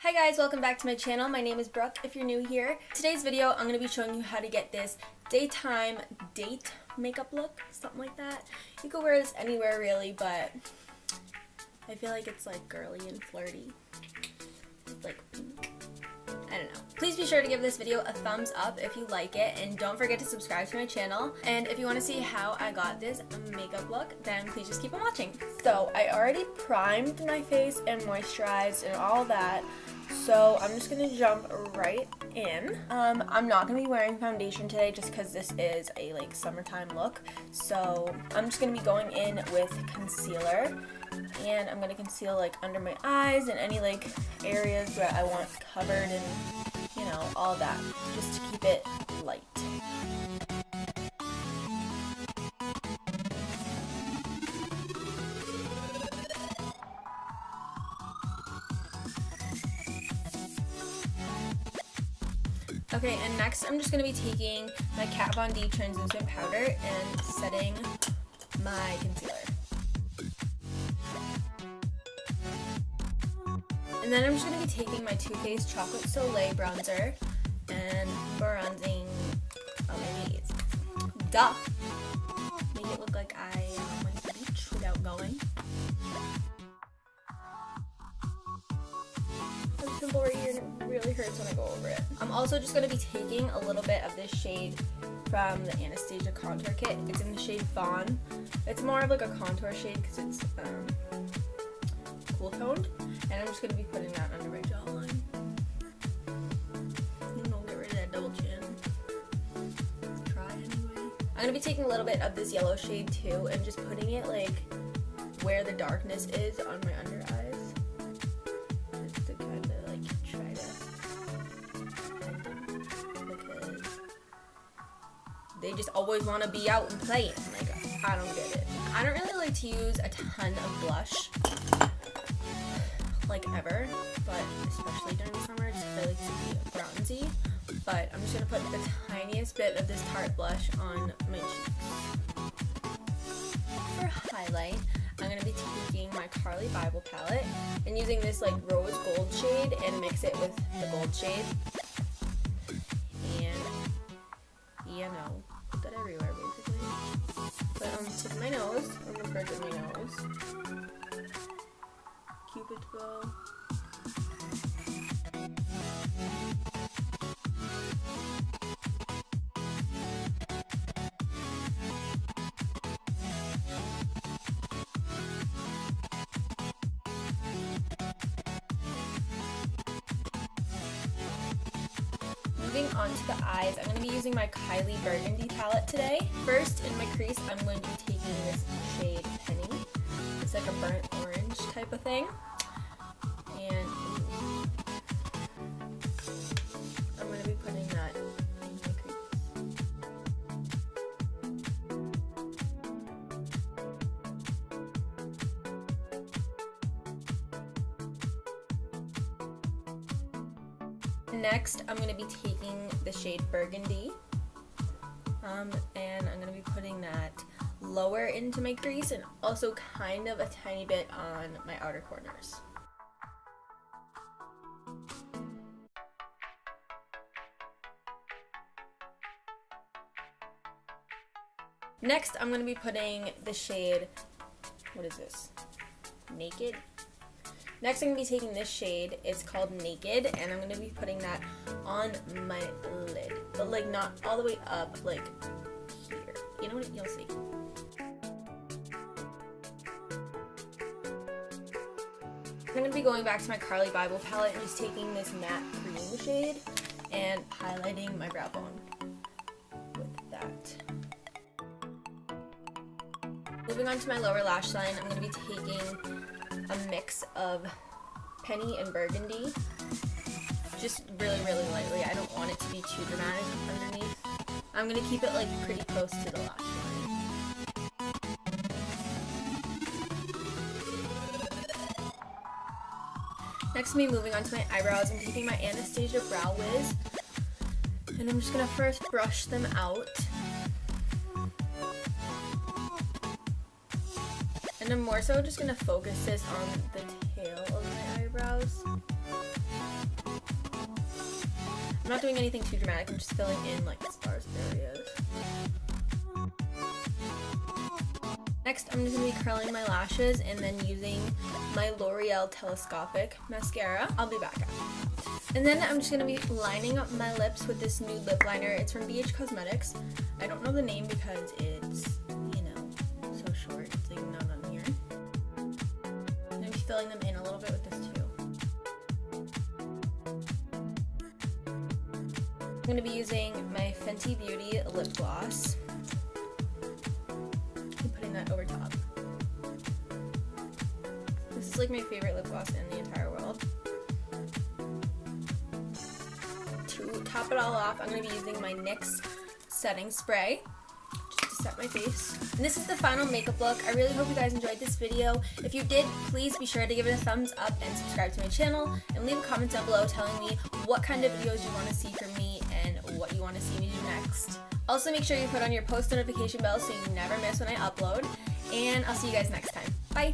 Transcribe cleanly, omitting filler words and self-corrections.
Hi guys, welcome back to my channel. My name is Brooke if you're new here. Today's video, I'm going to be showing you how to get this daytime date makeup look, something like that. You can wear this anywhere really, but I feel like it's like girly and flirty. It's like pink. I don't know. Please be sure to give this video a thumbs up if you like it, and don't forget to subscribe to my channel. And if you want to see how I got this makeup look, then please just keep on watching. So I already primed my face and moisturized and all that. So I'm just going to jump right in. I'm not going to be wearing foundation today just because this is a like summertime look. So I'm just going to be going in with concealer. And I'm going to conceal like under my eyes and any like areas that I want covered and, you know, all that. Just to keep it light. Okay, and next I'm just going to be taking my Kat Von D translucent powder and setting my concealer. And then I'm just going to be taking my Too Faced Chocolate Soleil bronzer and bronzing, maybe it's, duh, make it look like I went to the beach without going. That's simple right here and it really hurts when I go over it. I'm also just going to be taking a little bit of this shade from the Anastasia contour kit. It's in the shade Fawn. It's more of like a contour shade because it's cool toned. And I'm just going to be putting that under my jawline. Don't get rid of that double chin. Try anyway. I'm going to be taking a little bit of this yellow shade too and just putting it like where the darkness is on my under eyes. Just to kind of like try to blend in. Because they just always want to be out and playing. Like, I don't get it. I don't really like to use a ton of blush. Like ever, but especially during the summer just because I like to be bronzy. But I'm just going to put the tiniest bit of this Tarte blush on my cheeks. For highlight, I'm going to be taking my Carli Bybel palette and using this like rose gold shade and mix it with the gold shade. And, you know, put that everywhere basically. But on the tip of my nose, on the bridge of my nose. Cupid's bow. Moving on to the eyes, I'm going to be using my Kylie Burgundy palette today. First, in my crease, I'm going to be taking this shade Penny. It's like a burnt orange type of thing. And I'm going to be putting that in my crease. Next, I'm going to be taking the shade Burgundy. And I'm going to be putting that lower into my crease and also kind of a tiny bit on my outer corners. Next, I'm going to be putting the shade, what is this? Naked? Next, I'm going to be taking this shade, it's called Naked, and I'm going to be putting that on my lid. But like not all the way up, like here. You know what? You'll see. I'm going to be going back to my Carli Bybel palette and just taking this matte cream shade and highlighting my brow bone with that. Moving on to my lower lash line, I'm going to be taking a mix of Penny and Burgundy, just really, really lightly. I don't want it to be too dramatic underneath. I'm going to keep it like pretty close to the lash line. Next to me, moving on to my eyebrows, I'm taking my Anastasia Brow Wiz, and I'm just going to first brush them out. And I'm more so just going to focus this on the tail of my eyebrows. I'm not doing anything too dramatic, I'm just filling in like sparse areas. Next, I'm just going to be curling my lashes and then using my L'Oreal Telescopic mascara. I'll be back after. And then I'm just going to be lining up my lips with this new lip liner. It's from BH Cosmetics. I don't know the name because it's, you know, so short. It's like not on here. I'm going to be filling them in a little bit with this too. I'm going to be using my Fenty Beauty lip gloss. Over top. This is like my favorite lip gloss in the entire world. To top it all off, I'm going to be using my NYX setting spray just to set my face. And this is the final makeup look. I really hope you guys enjoyed this video. If you did, please be sure to give it a thumbs up and subscribe to my channel, and leave a comment down below telling me what kind of videos you want to see from me and what you want to see me do next. Also, make sure you put on your post notification bell so you never miss when I upload, and I'll see you guys next time. Bye!